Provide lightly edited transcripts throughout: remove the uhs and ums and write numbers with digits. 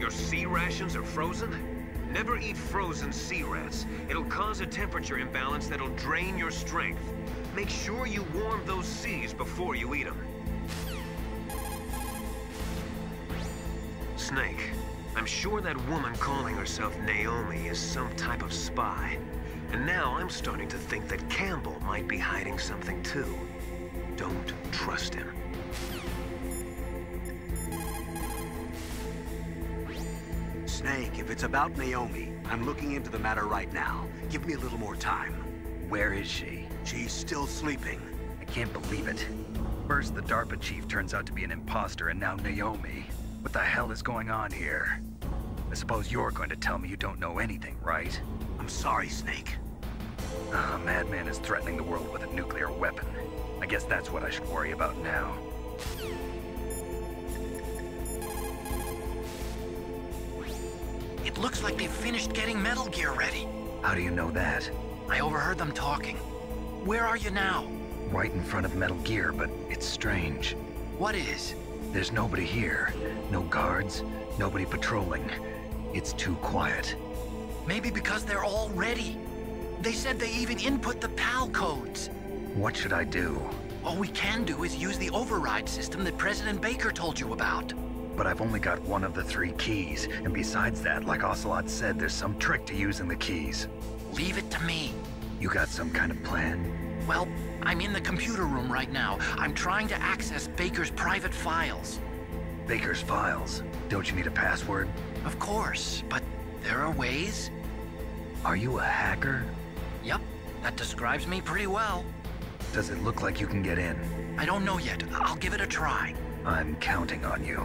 Your sea rations are frozen? Never eat frozen sea rats. It'll cause a temperature imbalance that'll drain your strength. Make sure you warm those seas before you eat them. Snake, I'm sure that woman calling herself Naomi is some type of spy. And now I'm starting to think that Campbell might be hiding something too. Don't trust him. Snake, if it's about Naomi, I'm looking into the matter right now. Give me a little more time. Where is she? She's still sleeping. I can't believe it. First, the DARPA chief turns out to be an imposter, and now Naomi. What the hell is going on here? I suppose you're going to tell me you don't know anything, right? I'm sorry, Snake. A madman is threatening the world with a nuclear weapon. I guess that's what I should worry about now. It looks like they've finished getting Metal Gear ready. How do you know that? I overheard them talking. Where are you now? Right in front of Metal Gear, but it's strange. What is? There's nobody here. No guards, nobody patrolling. It's too quiet. Maybe because they're all ready. They said they even input the PAL codes. What should I do? All we can do is use the override system that President Baker told you about. But I've only got one of the 3 keys, and besides that, like Ocelot said, there's some trick to using the keys. Leave it to me. You got some kind of plan? Well, I'm in the computer room right now. I'm trying to access Baker's private files. Baker's files? Don't you need a password? Of course, but there are ways. Are you a hacker? Yep, that describes me pretty well. Does it look like you can get in? I don't know yet. I'll give it a try. I'm counting on you.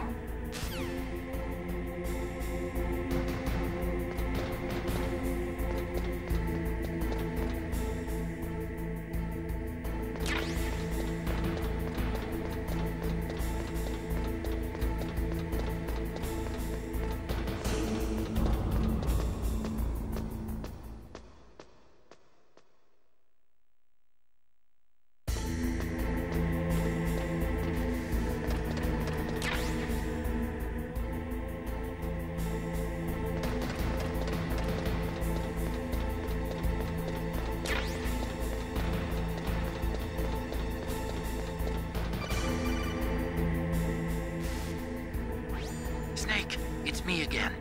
Snake, it's me again.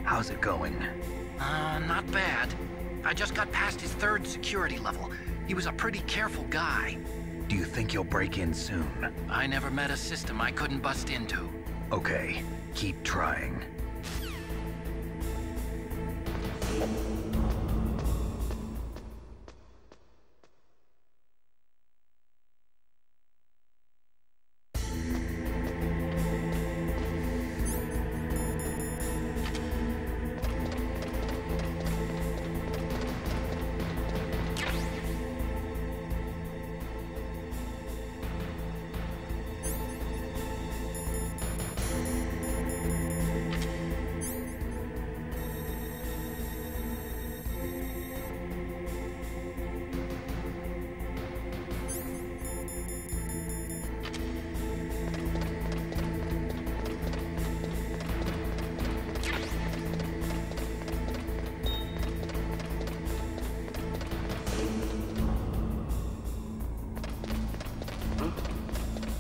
How's it going? Not bad. I just got past his 3rd security level. He was a pretty careful guy. Do you think you'll break in soon? I never met a system I couldn't bust into. Okay, keep trying.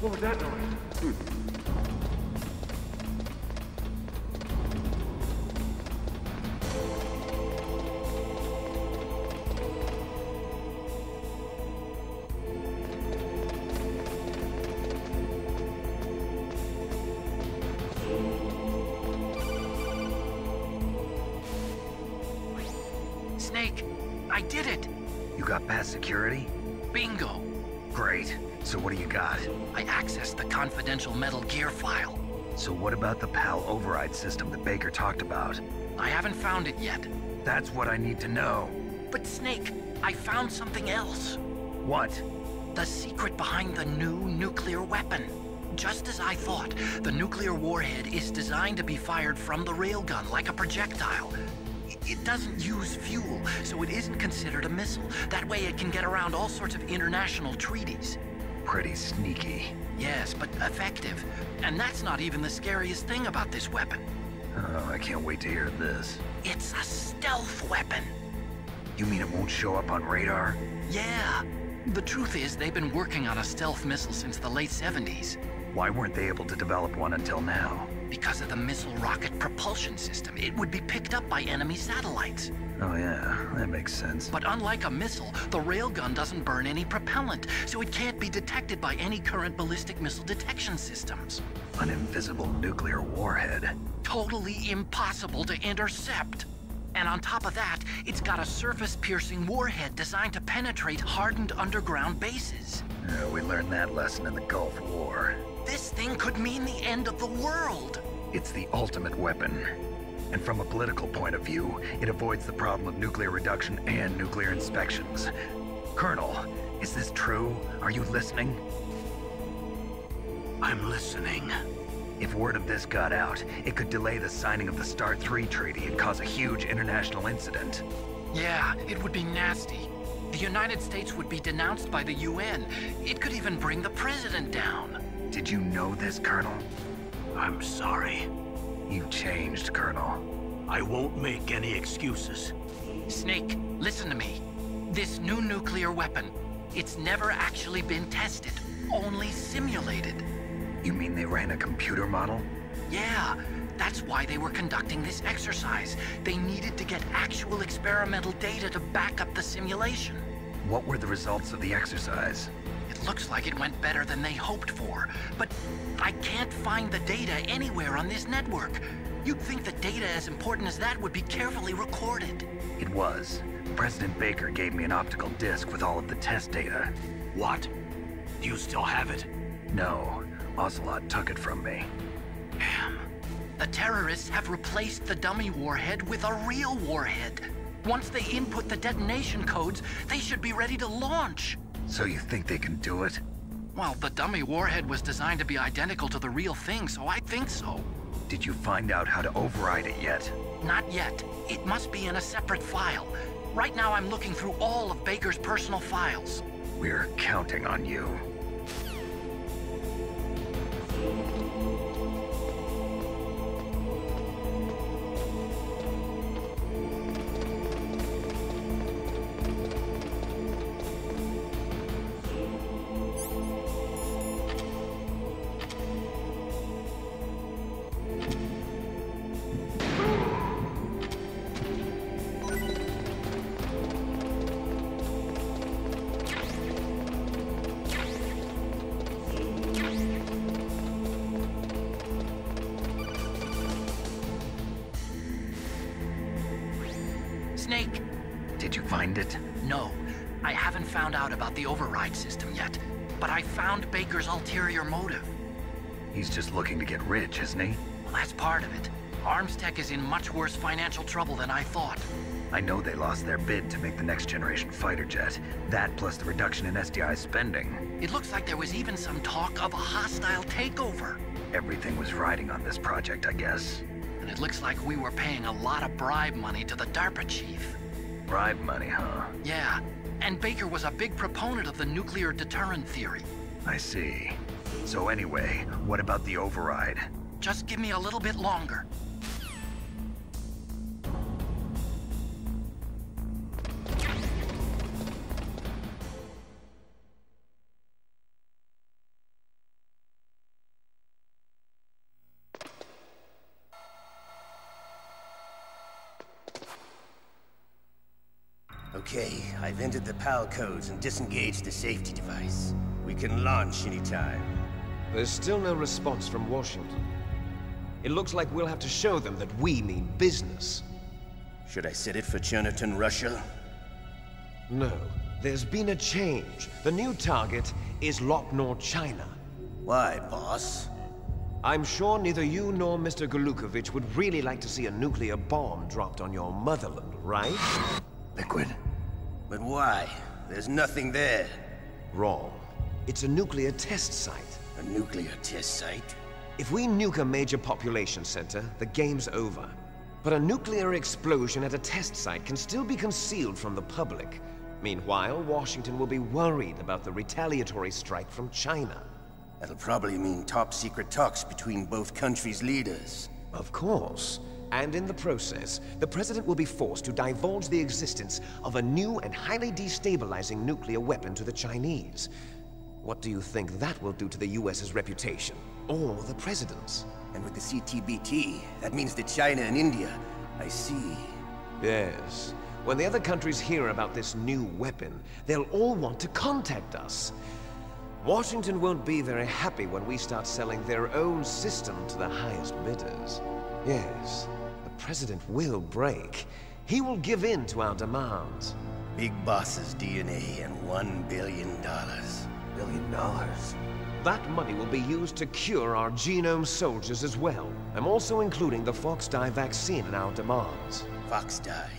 What was that noise? Snake, I did it! You got past security? Bingo! Great. So what do you got? I accessed the confidential Metal Gear file. So what about the PAL override system that Baker talked about? I haven't found it yet. That's what I need to know. But Snake, I found something else. What? The secret behind the new nuclear weapon. Just as I thought, the nuclear warhead is designed to be fired from the railgun like a projectile. It doesn't use fuel, so it isn't considered a missile. That way it can get around all sorts of international treaties. Pretty sneaky. Yes, but effective. And that's not even the scariest thing about this weapon. Oh, I can't wait to hear this. It's a stealth weapon. You mean it won't show up on radar? Yeah. The truth is, they've been working on a stealth missile since the late 70s. Why weren't they able to develop one until now? Because of the missile rocket propulsion system, it would be picked up by enemy satellites. Oh yeah, that makes sense. But unlike a missile, the railgun doesn't burn any propellant, so it can't be detected by any current ballistic missile detection systems. An invisible nuclear warhead. Totally impossible to intercept. And on top of that, it's got a surface-piercing warhead designed to penetrate hardened underground bases. We learned that lesson in the Gulf War. This thing could mean the end of the world. It's the ultimate weapon. And from a political point of view, it avoids the problem of nuclear reduction and nuclear inspections. Colonel, is this true? Are you listening? I'm listening. If word of this got out, it could delay the signing of the START 3 treaty and cause a huge international incident. Yeah, it would be nasty. The United States would be denounced by the UN. It could even bring the president down. Did you know this, Colonel? I'm sorry. You changed, Colonel. I won't make any excuses. Snake, listen to me. This new nuclear weapon, it's never actually been tested, only simulated. You mean they ran a computer model? Yeah, that's why they were conducting this exercise. They needed to get actual experimental data to back up the simulation. What were the results of the exercise? It looks like it went better than they hoped for, but I can't find the data anywhere on this network. You'd think that data as important as that would be carefully recorded. It was. President Baker gave me an optical disc with all of the test data. What? Do you still have it? No. Ocelot took it from me. Damn. The terrorists have replaced the dummy warhead with a real warhead. Once they input the detonation codes, they should be ready to launch. So you think they can do it? Well, the dummy warhead was designed to be identical to the real thing, so I think so. Did you find out how to override it yet? Not yet. It must be in a separate file. Right now I'm looking through all of Baker's personal files. We're counting on you. Snake! Did you find it? No, I haven't found out about the override system yet, but I found Baker's ulterior motive. He's just looking to get rich, isn't he? Well, that's part of it. Armstech is in much worse financial trouble than I thought. I know they lost their bid to make the next generation fighter jet. That plus the reduction in SDI spending. It looks like there was even some talk of a hostile takeover. Everything was riding on this project, I guess. And it looks like we were paying a lot of bribe money to the DARPA chief. Bribe money, huh? Yeah, and Baker was a big proponent of the nuclear deterrent theory. I see. So anyway, what about the override? Just give me a little bit longer. Okay, I've entered the PAL codes and disengaged the safety device. We can launch anytime. There's still no response from Washington. It looks like we'll have to show them that we mean business. Should I set it for Cherniton, Russia? No, there's been a change. The new target is Lochner, China. Why, boss? I'm sure neither you nor Mr. Golukovich would really like to see a nuclear bomb dropped on your motherland, right? Liquid. But why? There's nothing there. Wrong. It's a nuclear test site. A nuclear test site? If we nuke a major population center, the game's over. But a nuclear explosion at a test site can still be concealed from the public. Meanwhile, Washington will be worried about the retaliatory strike from China. That'll probably mean top-secret talks between both countries' leaders. Of course. And in the process, the President will be forced to divulge the existence of a new and highly destabilizing nuclear weapon to the Chinese. What do you think that will do to the US's reputation? Or the President's? And with the CTBT, that means that China and India. I see. Yes. When the other countries hear about this new weapon, they'll all want to contact us. Washington won't be very happy when we start selling their own system to the highest bidders. Yes, the President will break. He will give in to our demands. Big Boss's DNA and $1 billion. $1 billion? That money will be used to cure our genome soldiers as well. I'm also including the Fox-Die vaccine in our demands. Fox-Die.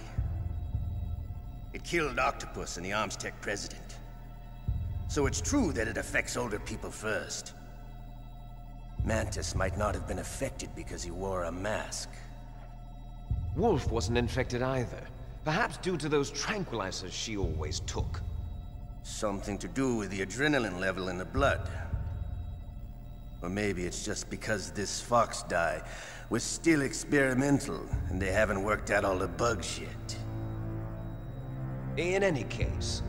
It killed Octopus and the Armstech president. So it's true that it affects older people first. Mantis might not have been affected because he wore a mask. Wolf wasn't infected either. Perhaps due to those tranquilizers she always took. Something to do with the adrenaline level in the blood. Or maybe it's just because this Fox-Die was still experimental and they haven't worked out all the bugs yet. In any case,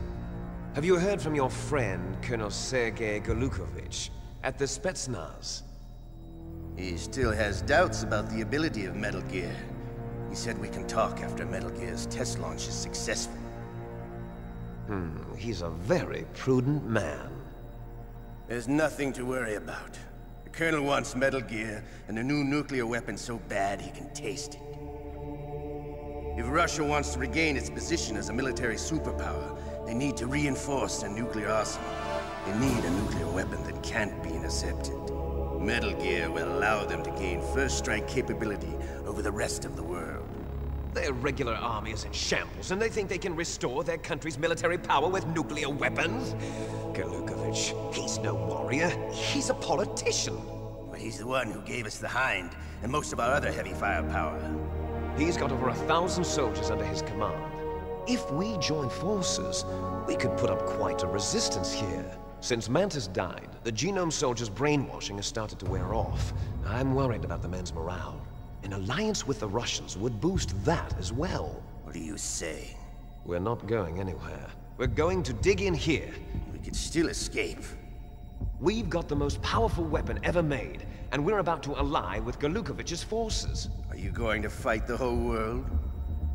have you heard from your friend, Colonel Sergei Golukovich, at the Spetsnaz? He still has doubts about the ability of Metal Gear. He said we can talk after Metal Gear's test launch is successful. He's a very prudent man. There's nothing to worry about. The Colonel wants Metal Gear and a new nuclear weapon so bad he can taste it. If Russia wants to regain its position as a military superpower, they need to reinforce their nuclear arsenal. They need a nuclear weapon that can't be intercepted. Metal Gear will allow them to gain first strike capability over the rest of the world. Their regular army is in shambles, and they think they can restore their country's military power with nuclear weapons? Golukovich, he's no warrior. He's a politician. But he's the one who gave us the Hind and most of our other heavy firepower. He's got over 1,000 soldiers under his command. If we join forces, we could put up quite a resistance here. Since Mantis died, the genome soldiers' brainwashing has started to wear off. I'm worried about the men's morale. An alliance with the Russians would boost that as well. What do you say? We're not going anywhere. We're going to dig in here. We could still escape. We've got the most powerful weapon ever made, and we're about to ally with Golukovich's forces. Are you going to fight the whole world?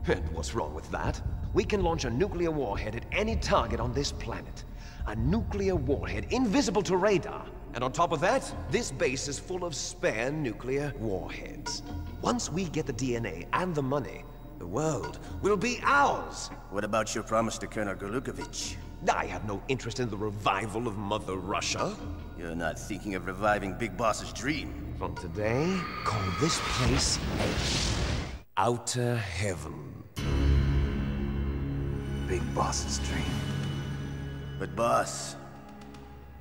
And what's wrong with that? We can launch a nuclear warhead at any target on this planet. A nuclear warhead invisible to radar. And on top of that, this base is full of spare nuclear warheads. Once we get the DNA and the money, the world will be ours! What about your promise to Colonel Golukovich? I have no interest in the revival of Mother Russia. You're not thinking of reviving Big Boss's dream. From today, call this place Outer Heaven. Big Boss's dream. But boss,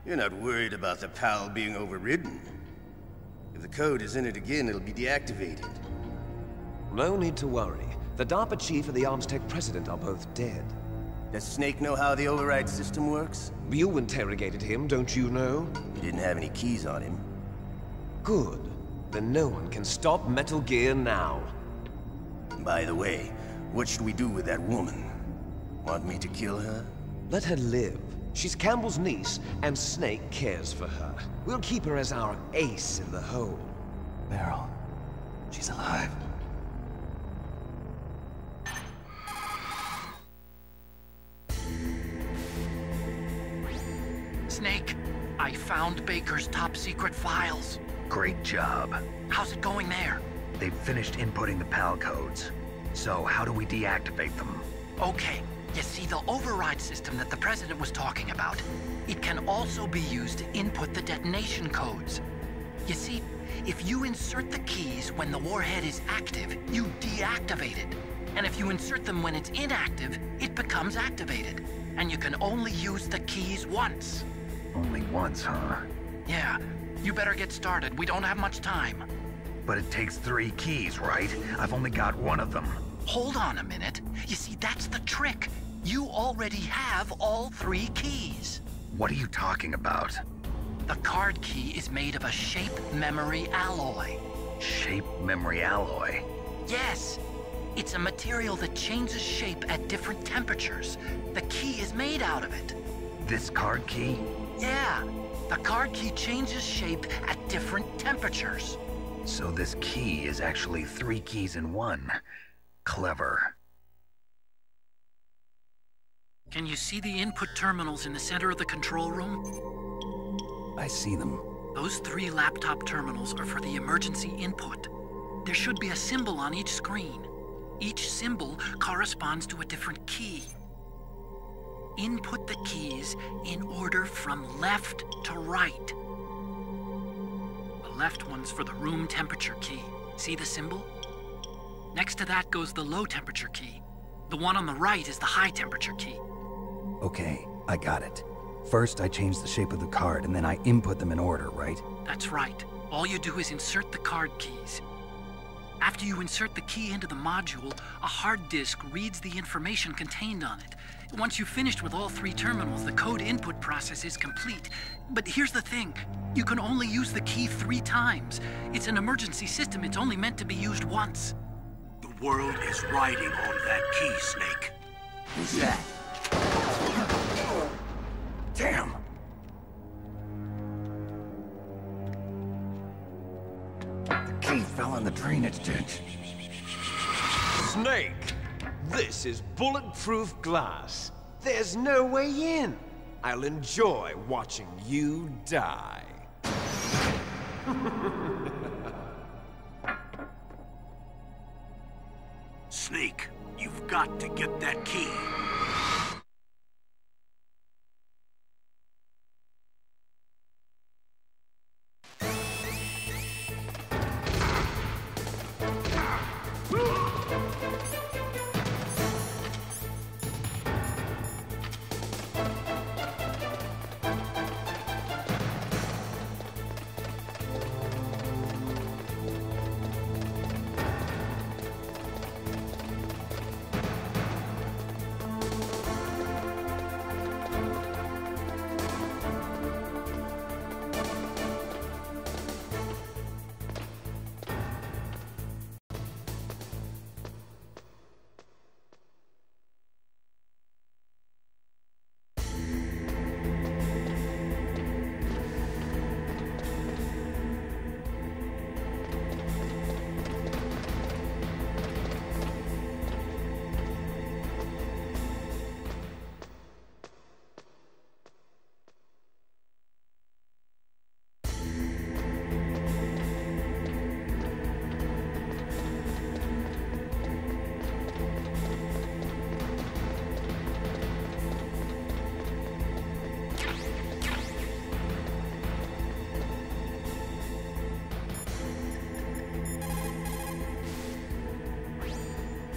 you're not worried about the PAL being overridden. If the code is in it again, it'll be deactivated. No need to worry. The DARPA chief and the Armstech president are both dead. Does Snake know how the override system works? You interrogated him, don't you know? He didn't have any keys on him. Good. Then no one can stop Metal Gear now. By the way, what should we do with that woman? Want me to kill her? Let her live. She's Campbell's niece, and Snake cares for her. We'll keep her as our ace in the hole. Meryl, she's alive. Snake, I found Baker's top-secret files. Great job. How's it going there? They've finished inputting the PAL codes. So how do we deactivate them? Okay. You see, the override system that the President was talking about, it can also be used to input the detonation codes. You see, if you insert the keys when the warhead is active, you deactivate it. And if you insert them when it's inactive, it becomes activated. And you can only use the keys once. Only once, huh? Yeah, you better get started. We don't have much time. But it takes 3 keys, right? I've only got 1 of them. Hold on a minute. You see, that's the trick. You already have all 3 keys. What are you talking about? The card key is made of a shape memory alloy. Shape memory alloy? Yes. It's a material that changes shape at different temperatures. The key is made out of it. This card key? Yeah. The card key changes shape at different temperatures. So this key is actually 3 keys in one. Clever. Can you see the input terminals in the center of the control room? I see them. Those 3 laptop terminals are for the emergency input. There should be a symbol on each screen. Each symbol corresponds to a different key. Input the keys in order from left to right. The left one's for the room temperature key. See the symbol? Next to that goes the low temperature key. The one on the right is the high temperature key. Okay, I got it. First, I change the shape of the card, and then I input them in order, right? That's right. All you do is insert the card keys. After you insert the key into the module, a hard disk reads the information contained on it. Once you've finished with all 3 terminals, the code input process is complete. But here's the thing. You can only use the key 3 times. It's an emergency system. It's only meant to be used once. The world is riding on that key, Snake. Who's that? Damn! The key fell in the drainage ditch. Snake! This is bulletproof glass. There's no way in. I'll enjoy watching you die. Snake, you've got to get that key.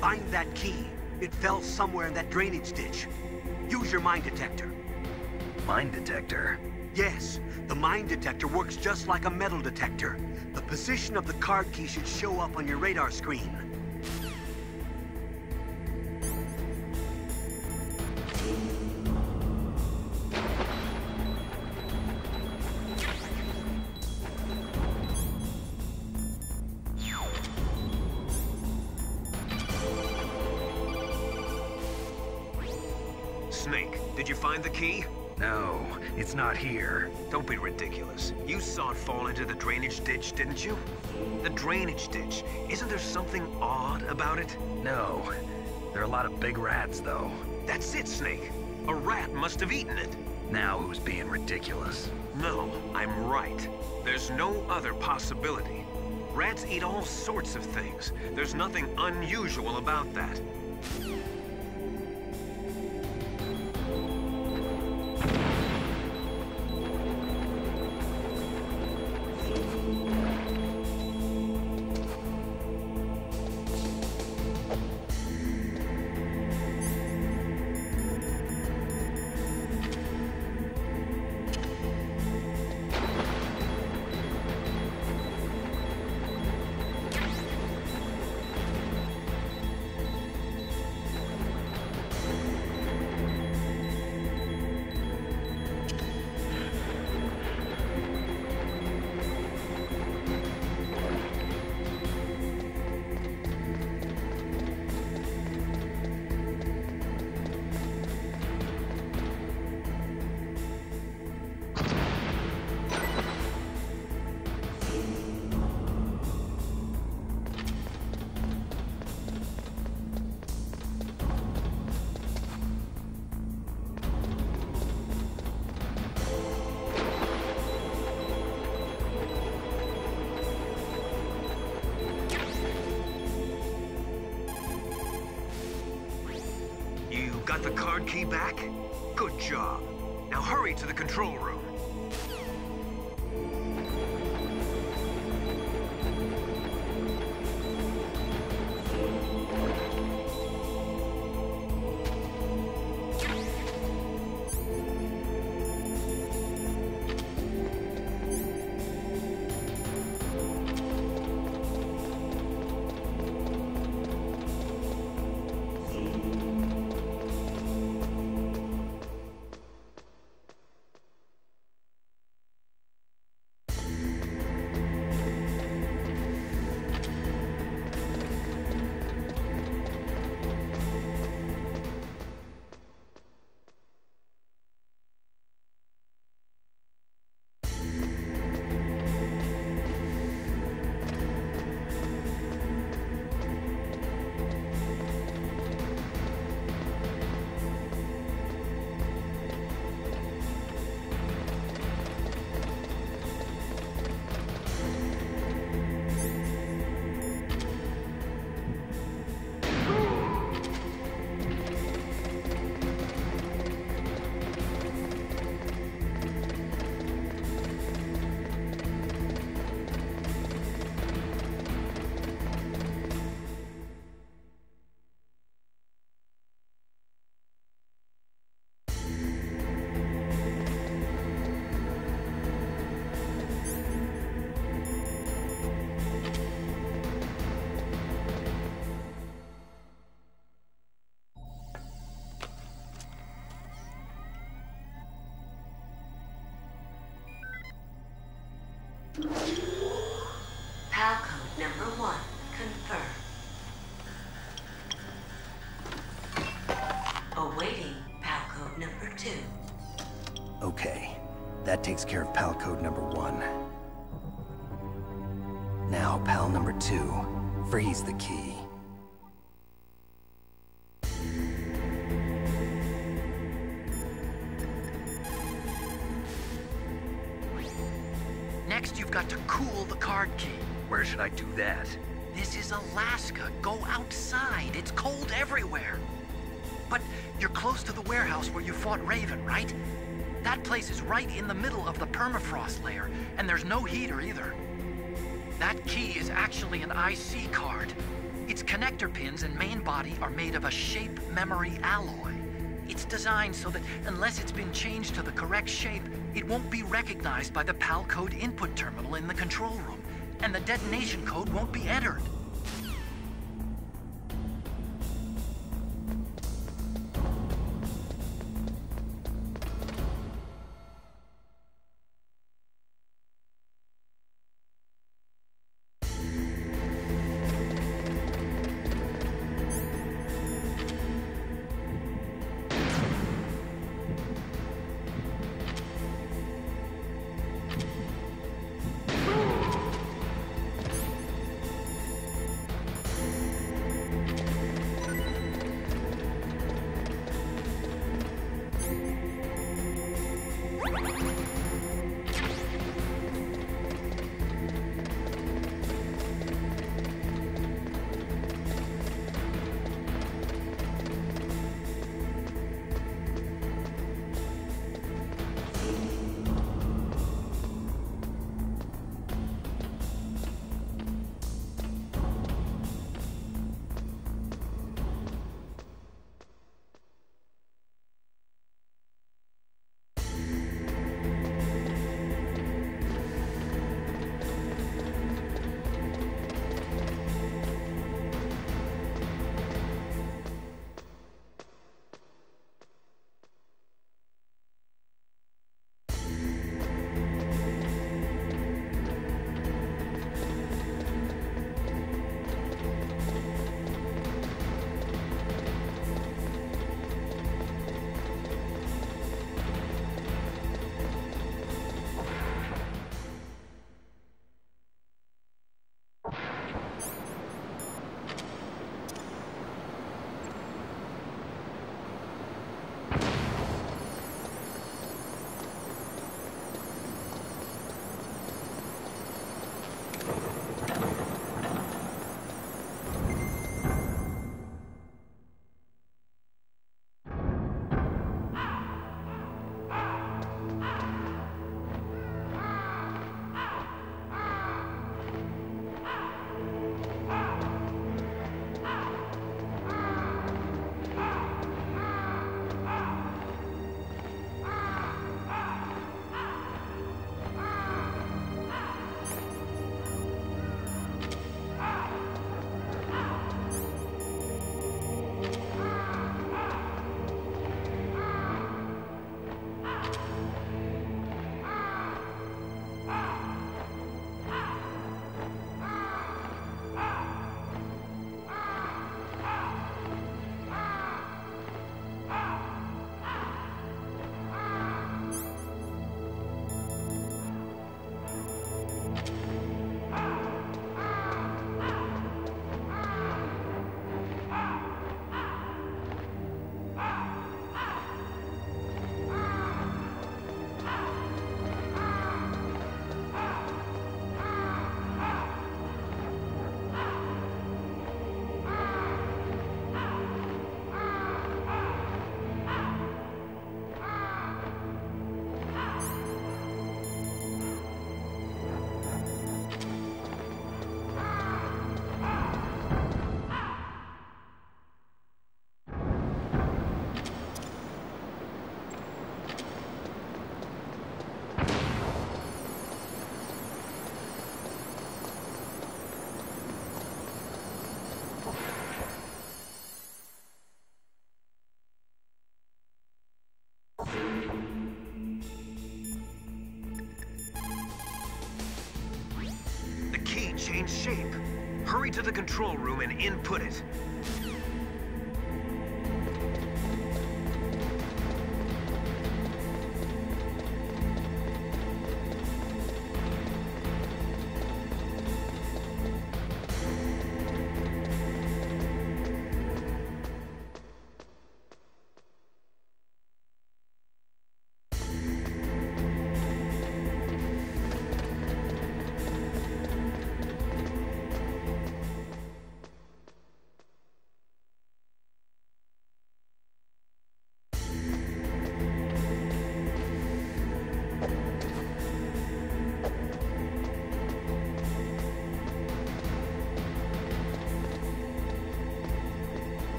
Find that key. It fell somewhere in that drainage ditch. Use your mine detector. Mine detector? Yes, the mine detector works just like a metal detector. The position of the card key should show up on your radar screen. Snake, did you find the key? No, it's not here. Don't be ridiculous. You saw it fall into the drainage ditch, didn't you? The drainage ditch. Isn't there something odd about it? No. There are a lot of big rats, though. That's it, Snake. A rat must have eaten it. Now who's being ridiculous? No, I'm right. There's no other possibility. Rats eat all sorts of things. There's nothing unusual about that. Got the card key back? Good job. Now hurry to the control room. PAL code number 1, confirmed. Awaiting PAL code number 2. Okay, that takes care of PAL code number 1. Now, PAL number 2, freeze the key. Next, you've got to cool the card key. Where should I do that? This is Alaska. Go outside. It's cold everywhere. But you're close to the warehouse where you fought Raven, right? That place is right in the middle of the permafrost layer, and there's no heater either. That key is actually an IC card. Its connector pins and main body are made of a shape memory alloy. It's designed so that unless it's been changed to the correct shape, it won't be recognized by the PAL code input terminal in the control room, and the detonation code won't be entered. Hurry to the control room and input it.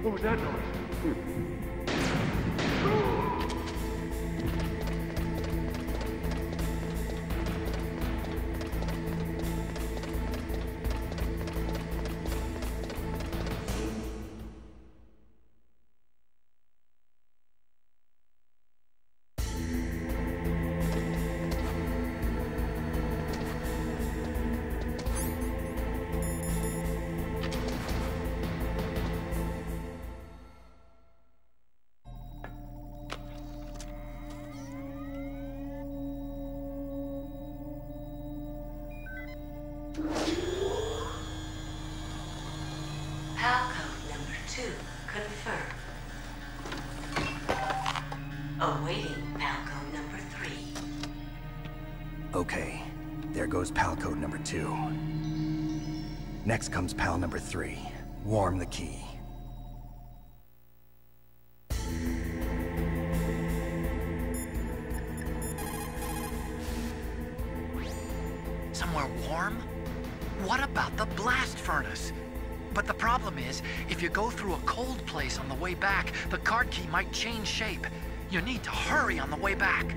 What was that noise? PAL code number 2 confirmed. Awaiting PAL code number 3. Okay, there goes PAL code number 2. Next comes PAL number 3. Warm the key. Somewhere warm? What about the blast furnace? But the problem is, if you go through a cold place on the way back, the card key might change shape. You need to hurry on the way back.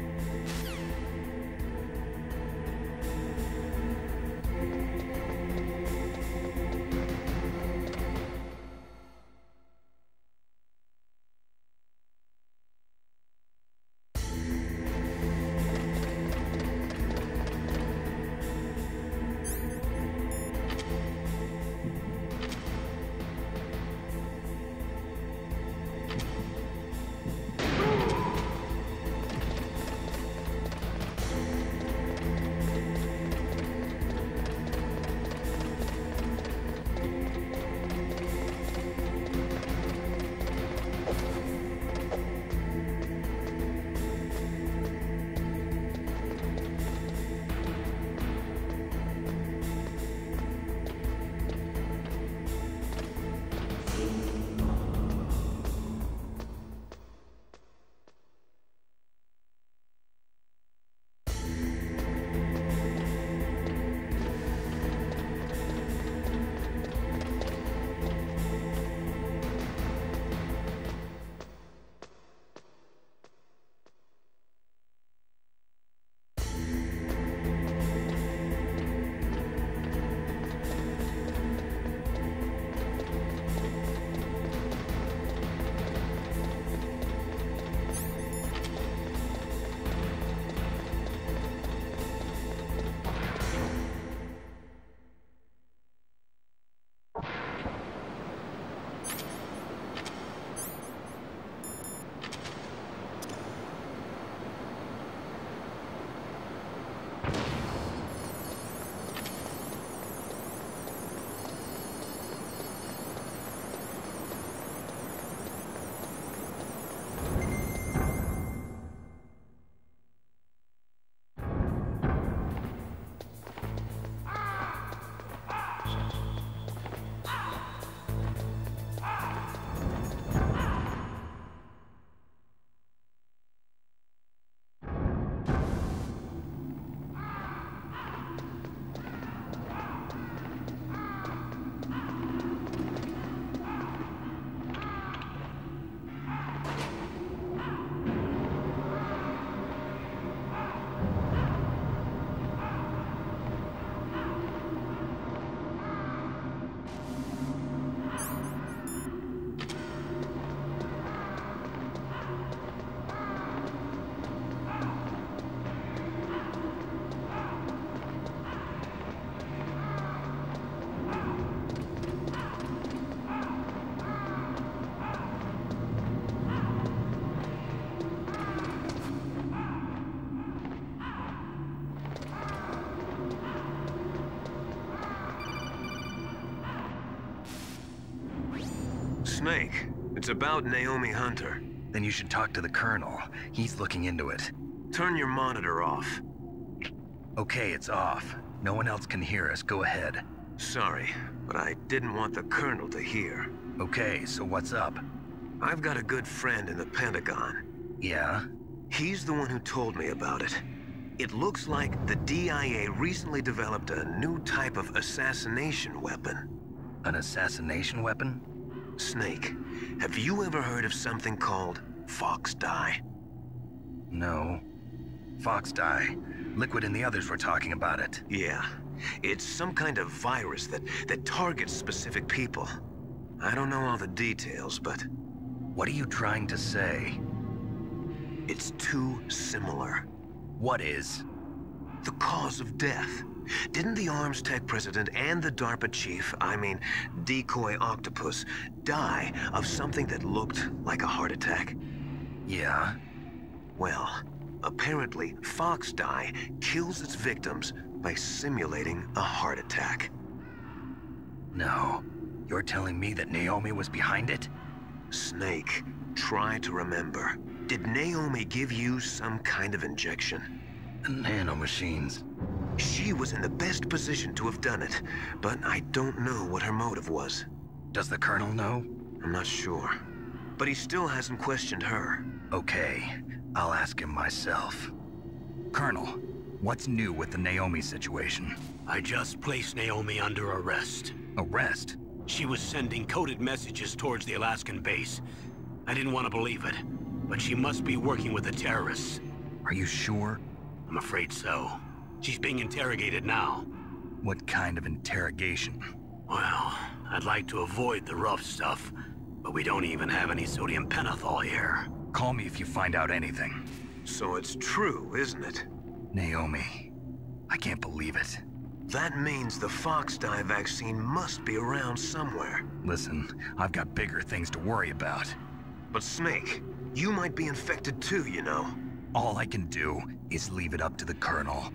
Snake, it's about Naomi Hunter. Then you should talk to the Colonel. He's looking into it. Turn your monitor off. Okay, it's off. No one else can hear us. Go ahead. Sorry, but I didn't want the Colonel to hear. Okay, so what's up? I've got a good friend in the Pentagon. Yeah? He's the one who told me about it. It looks like the DIA recently developed a new type of assassination weapon. An assassination weapon? Snake, have you ever heard of something called Fox Dye? No. Fox dye. Liquid and the others were talking about it. Yeah. It's some kind of virus that targets specific people. I don't know all the details, but... What are you trying to say? It's too similar. What is? The cause of death. Didn't the Arms Tech president and the DARPA chief, I mean, Decoy Octopus, die of something that looked like a heart attack? Yeah? Well, apparently Fox Dye kills its victims by simulating a heart attack. No. You're telling me that Naomi was behind it? Snake, try to remember. Did Naomi give you some kind of injection? Nanomachines. She was in the best position to have done it, but I don't know what her motive was. Does the Colonel know? I'm not sure. But he still hasn't questioned her. Okay, I'll ask him myself. Colonel, what's new with the Naomi situation? I just placed Naomi under arrest. Arrest? She was sending coded messages towards the Alaskan base. I didn't want to believe it, but she must be working with the terrorists. Are you sure? I'm afraid so. She's being interrogated now. What kind of interrogation? Well, I'd like to avoid the rough stuff, but we don't even have any sodium pentothal here. Call me if you find out anything. So it's true, isn't it? Naomi, I can't believe it. That means the Fox Dye vaccine must be around somewhere. Listen, I've got bigger things to worry about. But Snake, you might be infected too, you know. All I can do is leave it up to the Colonel.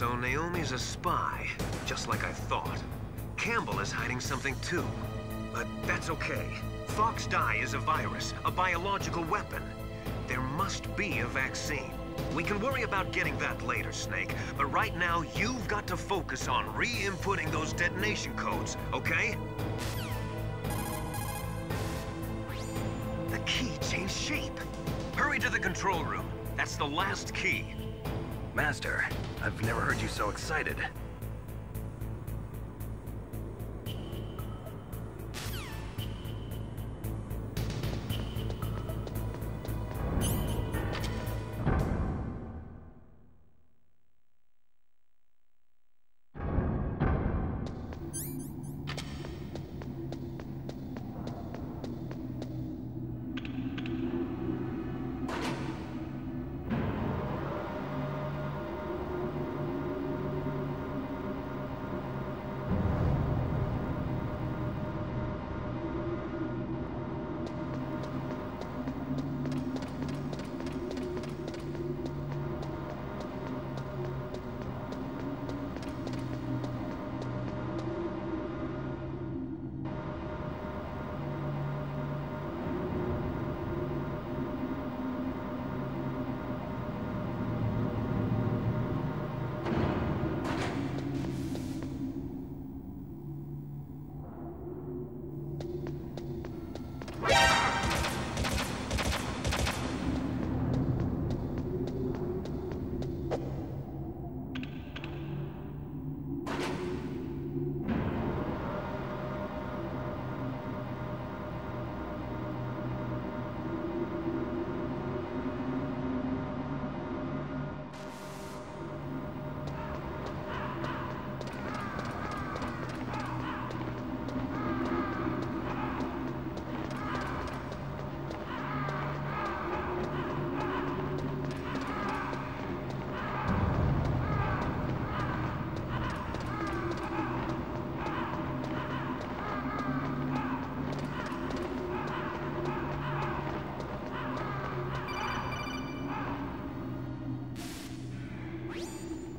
So Naomi's a spy, just like I thought. Campbell is hiding something too. But that's okay. Fox dye is a virus, a biological weapon. There must be a vaccine. We can worry about getting that later, Snake. But right now, you've got to focus on re-inputting those detonation codes, okay? The key changed shape. Hurry to the control room. That's the last key. Master, I've never heard you so excited.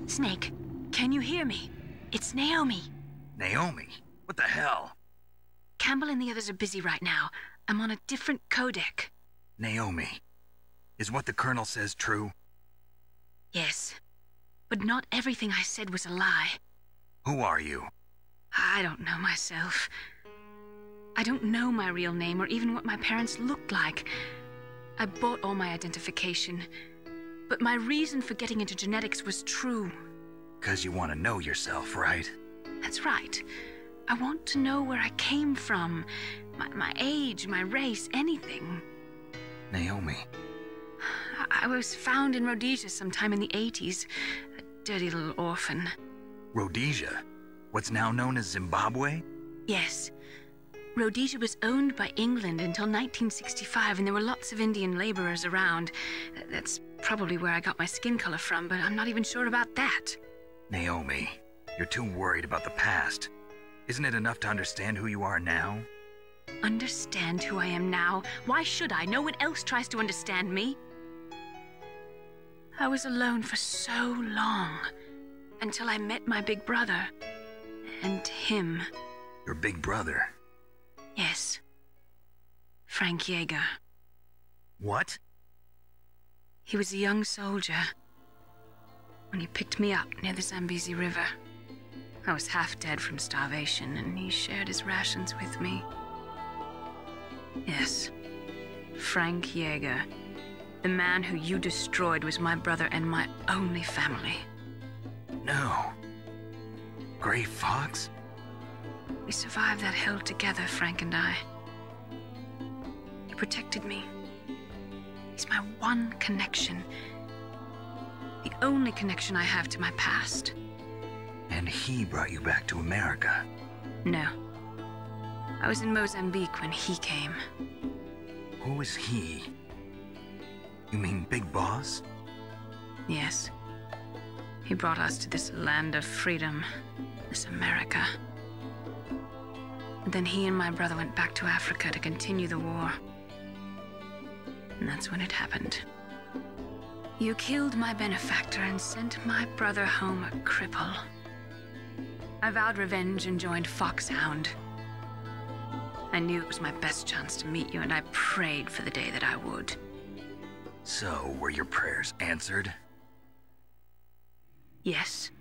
Snake, can you hear me? It's Naomi. Naomi? What the hell? Campbell and the others are busy right now. I'm on a different codec. Naomi, is what the Colonel says true? Yes, but not everything I said was a lie. Who are you? I don't know myself. I don't know my real name or even what my parents looked like. I bought all my identification. But my reason for getting into genetics was true. 'Cause you want to know yourself, right? That's right. I want to know where I came from. My age, my race, anything. Naomi. I was found in Rhodesia sometime in the 80s. A dirty little orphan. Rhodesia? What's now known as Zimbabwe? Yes. Rhodesia was owned by England until 1965, and there were lots of Indian laborers around. That's probably where I got my skin color from, but I'm not even sure about that. Naomi, you're too worried about the past. Isn't it enough to understand who you are now? Understand who I am now? Why should I? No one else tries to understand me. I was alone for so long, until I met my big brother. And him. Your big brother? Yes. Frank Yeager. What? He was a young soldier when he picked me up near the Zambezi River. I was half dead from starvation, and he shared his rations with me. Yes, Frank Yeager. The man who you destroyed was my brother and my only family. No. Gray Fox? We survived that hell together, Frank and I. He protected me. He's my one connection. The only connection I have to my past. And he brought you back to America? No. I was in Mozambique when he came. Who is he? You mean Big Boss? Yes. He brought us to this land of freedom, this America. And then he and my brother went back to Africa to continue the war. And that's when it happened. You killed my benefactor and sent my brother home a cripple. I vowed revenge and joined Foxhound. I knew it was my best chance to meet you, and I prayed for the day that I would. So, were your prayers answered? Yes.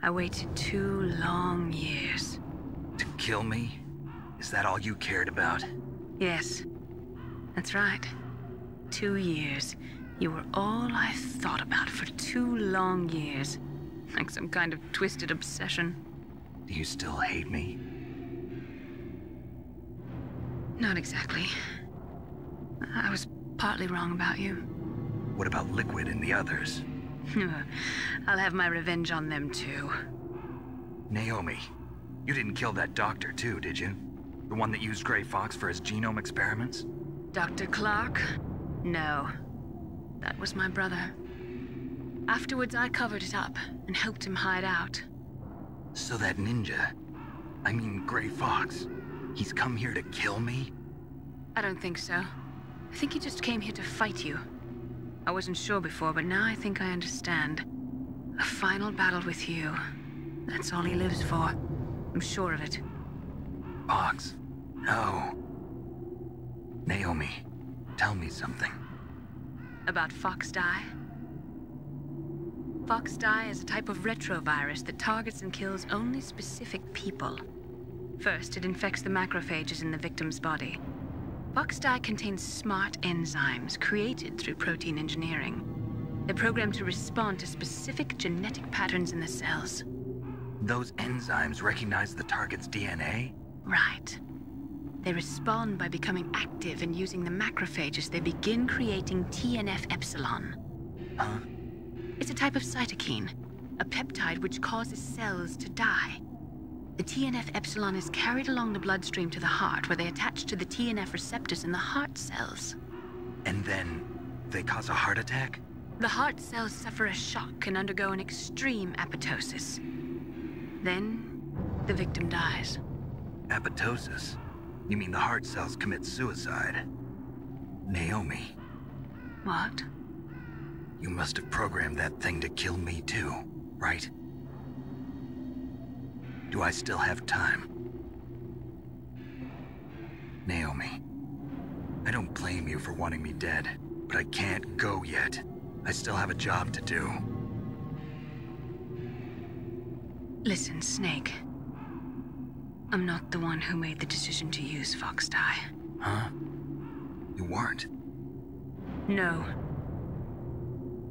I waited 2 long years. To kill me? Is that all you cared about? Yes. That's right. 2 years. You were all I thought about for 2 long years. Like some kind of twisted obsession. Do you still hate me? Not exactly. I was partly wrong about you. What about Liquid and the others? I'll have my revenge on them too. Naomi, you didn't kill that doctor too, did you? The one that used Gray Fox for his genome experiments? Dr. Clark? No. That was my brother. Afterwards, I covered it up and helped him hide out. So that ninja, I mean Gray Fox, he's come here to kill me? I don't think so. I think he just came here to fight you. I wasn't sure before, but now I think I understand. A final battle with you. That's all he lives for. I'm sure of it. Fox? No. Naomi, tell me something. About Fox Die? Fox Die is a type of retrovirus that targets and kills only specific people. First, it infects the macrophages in the victim's body. Fox Die contains smart enzymes created through protein engineering. They're programmed to respond to specific genetic patterns in the cells. Those enzymes recognize the target's DNA? Right. They respond by becoming active and using the macrophages. They begin creating TNF-epsilon. Huh? It's a type of cytokine, a peptide which causes cells to die. The TNF-epsilon is carried along the bloodstream to the heart, where they attach to the TNF receptors in the heart cells. And then they cause a heart attack? The heart cells suffer a shock and undergo an extreme apoptosis. Then, the victim dies. Apoptosis? You mean the heart cells commit suicide? Naomi. What? You must have programmed that thing to kill me too, right? Do I still have time? Naomi, I don't blame you for wanting me dead, but I can't go yet. I still have a job to do. Listen, Snake. I'm not the one who made the decision to use Fox Die. Huh? You weren't? No.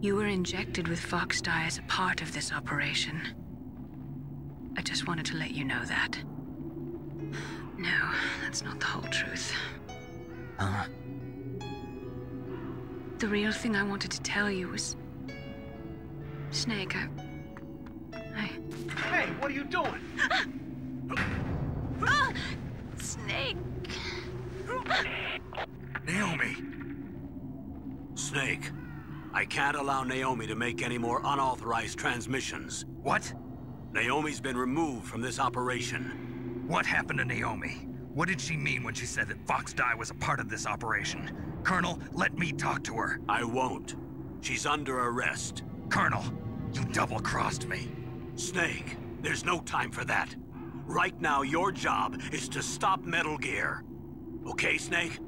You were injected with Fox Die as a part of this operation. I just wanted to let you know that. No, that's not the whole truth. Huh? The real thing I wanted to tell you was... Snake, Hey, what are you doing? Snake! Naomi! Snake, I can't allow Naomi to make any more unauthorized transmissions. What? Naomi's been removed from this operation. What happened to Naomi? What did she mean when she said that Fox Die was a part of this operation? Colonel, let me talk to her. I won't. She's under arrest. Colonel, you double-crossed me. Snake, there's no time for that. Right now, your job is to stop Metal Gear. Okay, Snake?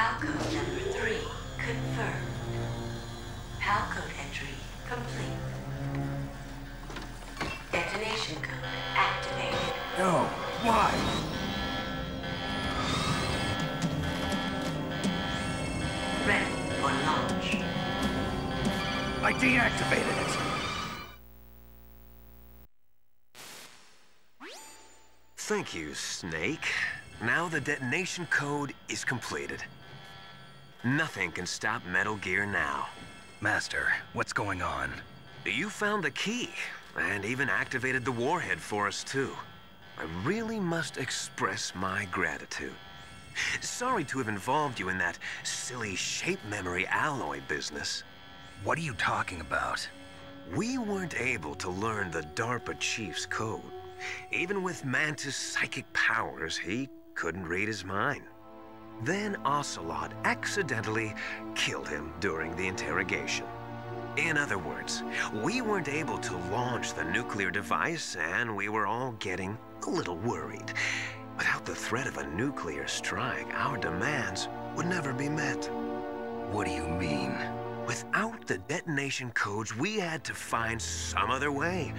Palcode number 3 confirmed. Palcode entry complete. Detonation code activated. No, why? Ready for launch. I deactivated it. Thank you, Snake. Now the detonation code is completed. Nothing can stop Metal Gear now. Master, what's going on? You found the key, and even activated the warhead for us, too. I really must express my gratitude. Sorry to have involved you in that silly shape memory alloy business. What are you talking about? We weren't able to learn the DARPA chief's code. Even with Mantis' psychic powers, he couldn't read his mind. Then Ocelot accidentally killed him during the interrogation. In other words, we weren't able to launch the nuclear device, and we were all getting a little worried. Without the threat of a nuclear strike, our demands would never be met. What do you mean? Without the detonation codes, we had to find some other way.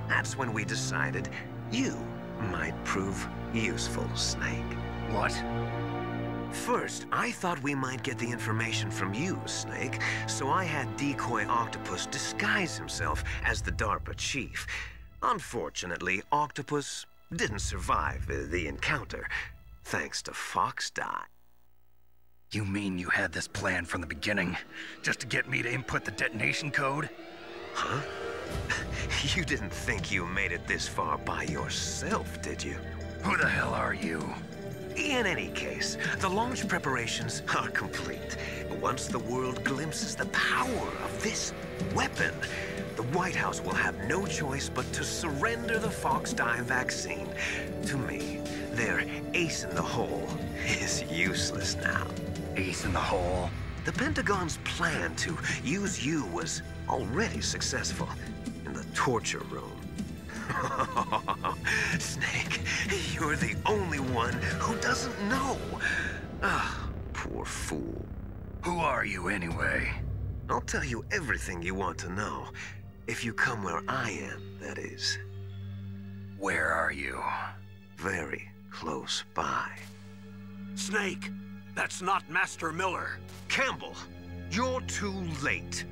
That's when we decided you might prove useful, Snake. What? First, I thought we might get the information from you, Snake, so I had Decoy Octopus disguise himself as the DARPA chief. Unfortunately, Octopus didn't survive the encounter, thanks to Fox Die. You mean you had this plan from the beginning, just to get me to input the detonation code? Huh? You didn't think you made it this far by yourself, did you? Who the hell are you? In any case, the launch preparations are complete. Once the world glimpses the power of this weapon, the White House will have no choice but to surrender the Fox Die vaccine. To me, their ace in the hole is useless now. Ace in the hole? The Pentagon's plan to use you was already successful in the torture room. Snake, you're the only one who doesn't know. Ah, poor fool. Who are you anyway? I'll tell you everything you want to know. If you come where I am, that is. Where are you? Very close by. Snake, that's not Master Miller. Campbell, you're too late.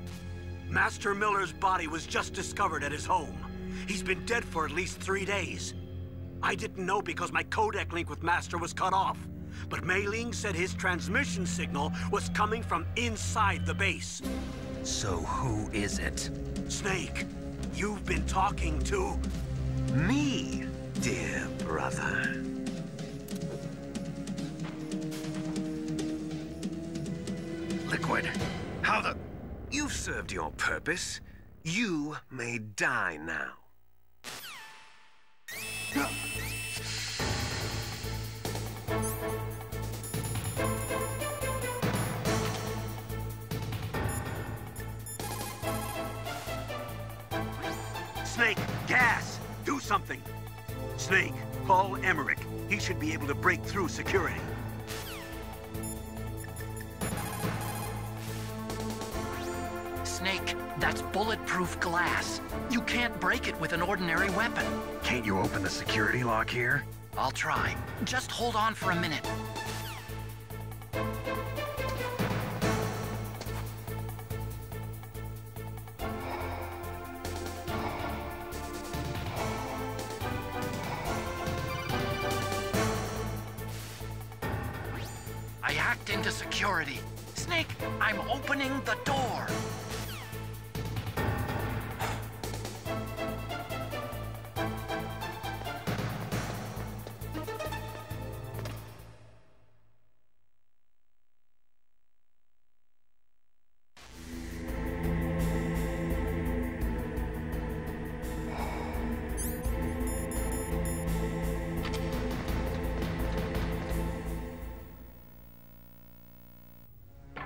Master Miller's body was just discovered at his home. He's been dead for at least 3 days. I didn't know because my codec link with Master was cut off. But Mei Ling said his transmission signal was coming from inside the base. So who is it? Snake, you've been talking to... Me, dear brother. Liquid, how the... You've served your purpose. You may die now. Snake, gas! Do something! Snake, call Emmerich. He should be able to break through security. Snake, that's bulletproof glass. You can't break it with an ordinary weapon. Can't you open the security lock here? I'll try. Just hold on for a minute. I hacked into security. Snake, I'm opening the door.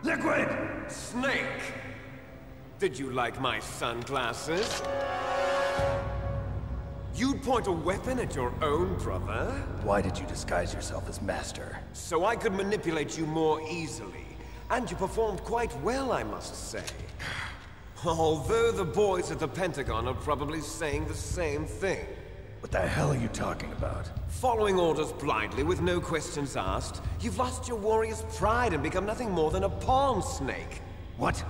Liquid! Snake! Did you like my sunglasses? You'd point a weapon at your own brother? Why did you disguise yourself as Master? So I could manipulate you more easily. And you performed quite well, I must say. Although the boys at the Pentagon are probably saying the same thing. What the hell are you talking about? Following orders blindly with no questions asked, you've lost your warrior's pride and become nothing more than a pawn snake. What?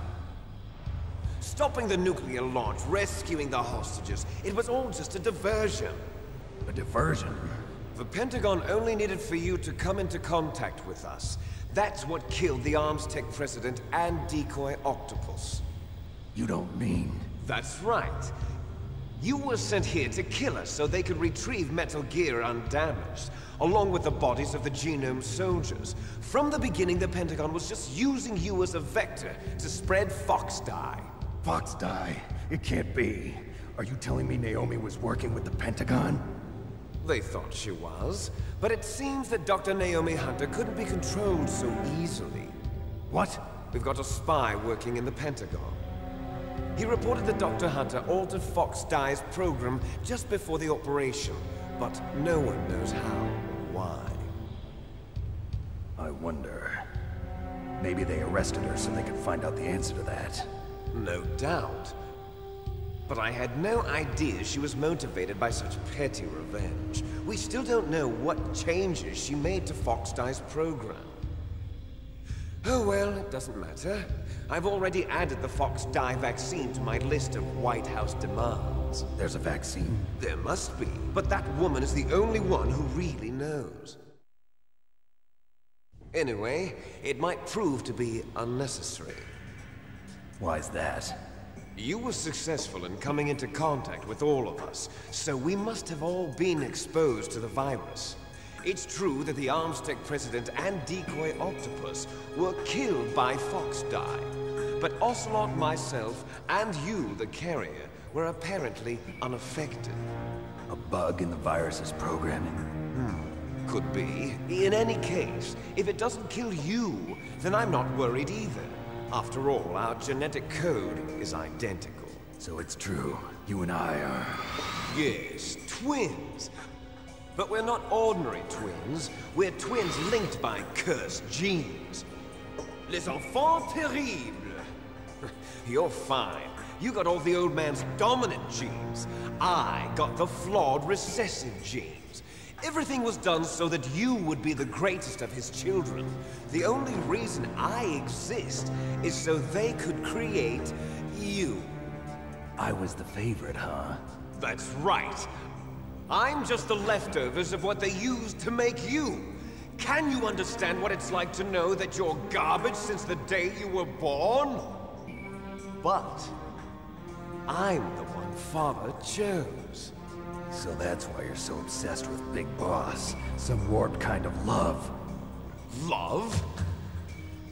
Stopping the nuclear launch, rescuing the hostages, it was all just a diversion. A diversion? The Pentagon only needed for you to come into contact with us. That's what killed the Arms Tech president and decoy octopus. You don't mean... That's right. You were sent here to kill us so they could retrieve Metal Gear undamaged, along with the bodies of the Genome soldiers. From the beginning, the Pentagon was just using you as a vector to spread Fox dye. Fox dye? It can't be. Are you telling me Naomi was working with the Pentagon? They thought she was, but it seems that Dr. Naomi Hunter couldn't be controlled so easily. What? We've got a spy working in the Pentagon. He reported that Dr. Hunter altered Fox Dye's program just before the operation, but no one knows how or why. I wonder... Maybe they arrested her so they could find out the answer to that. No doubt. But I had no idea she was motivated by such petty revenge. We still don't know what changes she made to Fox Dye's program. Oh well, it doesn't matter. I've already added the Fox Dye vaccine to my list of White House demands. There's a vaccine? There must be, but that woman is the only one who really knows. Anyway, it might prove to be unnecessary. Why's that? You were successful in coming into contact with all of us, so we must have all been exposed to the virus. It's true that the Arms Tech president and decoy octopus were killed by Fox Dye, but Ocelot, myself, and you, the carrier, were apparently unaffected. A bug in the virus's programming? Could be. In any case, if it doesn't kill you, then I'm not worried either. After all, our genetic code is identical. So it's true. You and I are... Yes, twins. But we're not ordinary twins. We're twins linked by cursed genes. Les enfants terribles. You're fine. You got all the old man's dominant genes. I got the flawed recessive genes. Everything was done so that you would be the greatest of his children. The only reason I exist is so they could create you. I was the favorite, huh? That's right. I'm just the leftovers of what they used to make you. Can you understand what it's like to know that you're garbage since the day you were born? But I'm the one Father chose. So that's why you're so obsessed with Big Boss. Some warped kind of love. Love?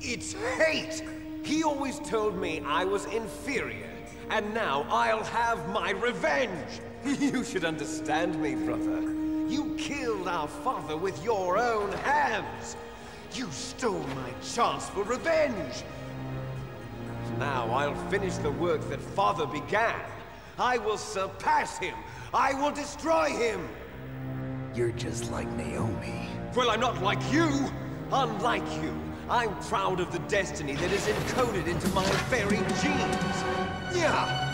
It's hate! He always told me I was inferior, and now I'll have my revenge! You should understand me, brother. You killed our father with your own hands! You stole my chance for revenge! Now I'll finish the work that Father began. I will surpass him! I will destroy him! You're just like Naomi. Well, I'm not like you! Unlike you, I'm proud of the destiny that is encoded into my very genes! Yeah!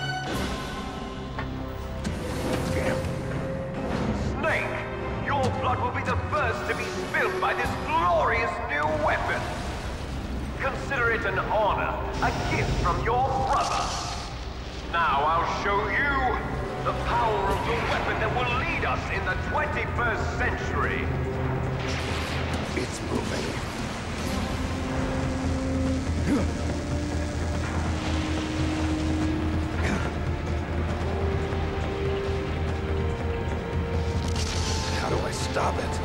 Snake! Your blood will be the first to be spilled by this glorious new weapon! Consider it an honor, a gift from your brother! Now I'll show you the power of the weapon that will lead us in the 21st century! It's moving. How do I stop it?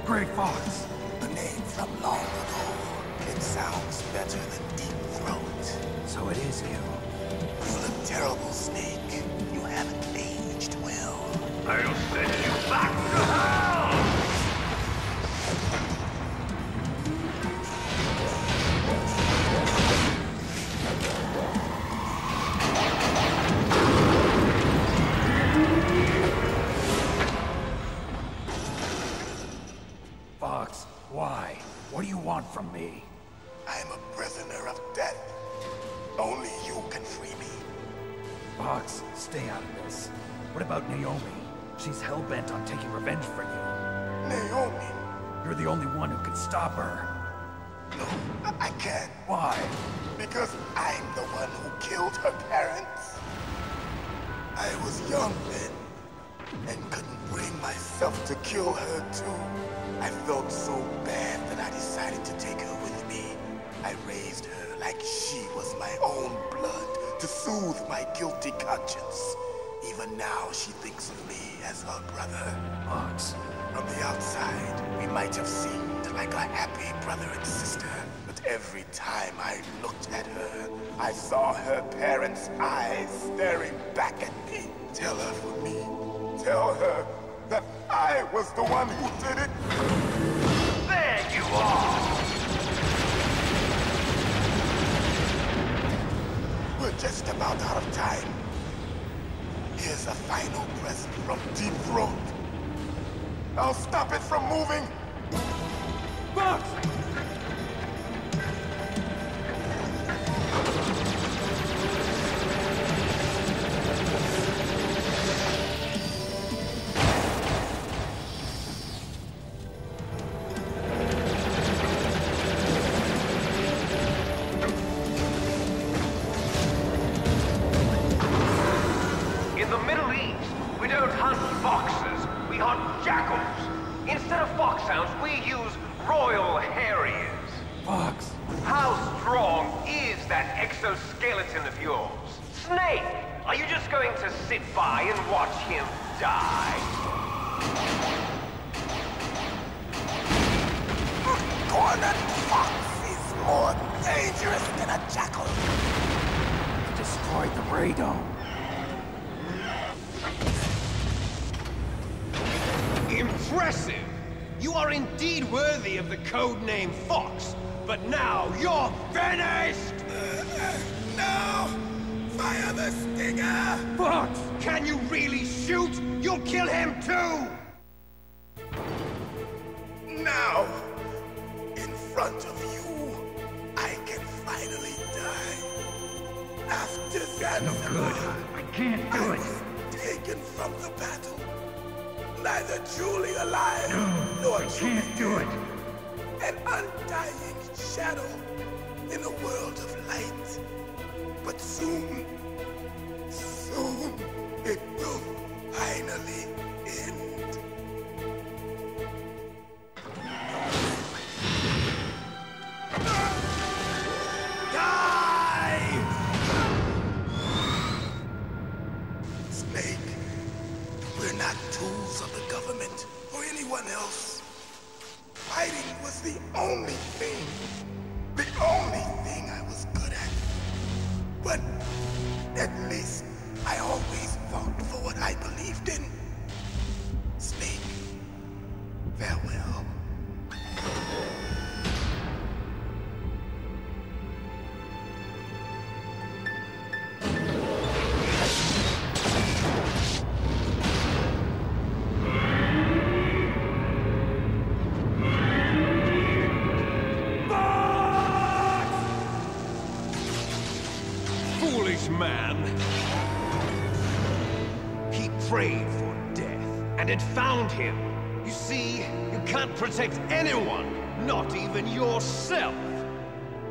Gray Fox. A name from long ago. It sounds better than Deep Throat. So it is you. You look terrible, Snake. You haven't aged well. I'll send you back to hell! Fox, why? What do you want from me? I'm a prisoner of death. Only you can free me. Fox, stay out of this. What about Naomi? She's hell-bent on taking revenge for you. Naomi? You're the only one who can stop her. No, I can't. Why? Because I'm the one who killed her parents. I was young then, and couldn't bring myself to kill her too. I felt so bad that I decided to take her with me. I raised her like she was my own blood to soothe my guilty conscience. Even now, she thinks of me as her brother. Fox. From the outside, we might have seemed like a happy brother and sister. But every time I looked at her, I saw her parents' eyes staring back at me. Tell her for me. Tell her that I was the one who did it. There you are! We're just about out of time. Here's a final present from Deep Throat. I'll stop it from moving. Fox! In the Middle East, we don't hunt foxes, we hunt jackals. Instead of foxhounds, we use Royal Harriers. Fox! How strong is that exoskeleton of yours? Snake, are you just going to sit by and watch him die? A cornered fox is more dangerous than a jackal. Destroyed the radome. Impressive! You are indeed worthy of the codename Fox, but now you're finished! No! Fire the stinger! Fox! Can you really shoot? You'll kill him too! Now, in front of you, I can finally die. After Zanzibar, I can't do I it. was taken from the battle. Neither truly alive, nor truly do it. an undying shadow in a world of light. But soon, soon, it will finally end. Die! Snake, we're not tools of the government or anyone else. Fighting was the only thing I was good at. But at least I always fought for what I believed in. Snake, farewell. Foolish man. He prayed for death, and it found him. You see, you can't protect anyone, not even yourself.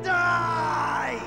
Die!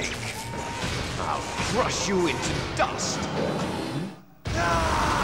snake. I'll crush you into dust. Ah!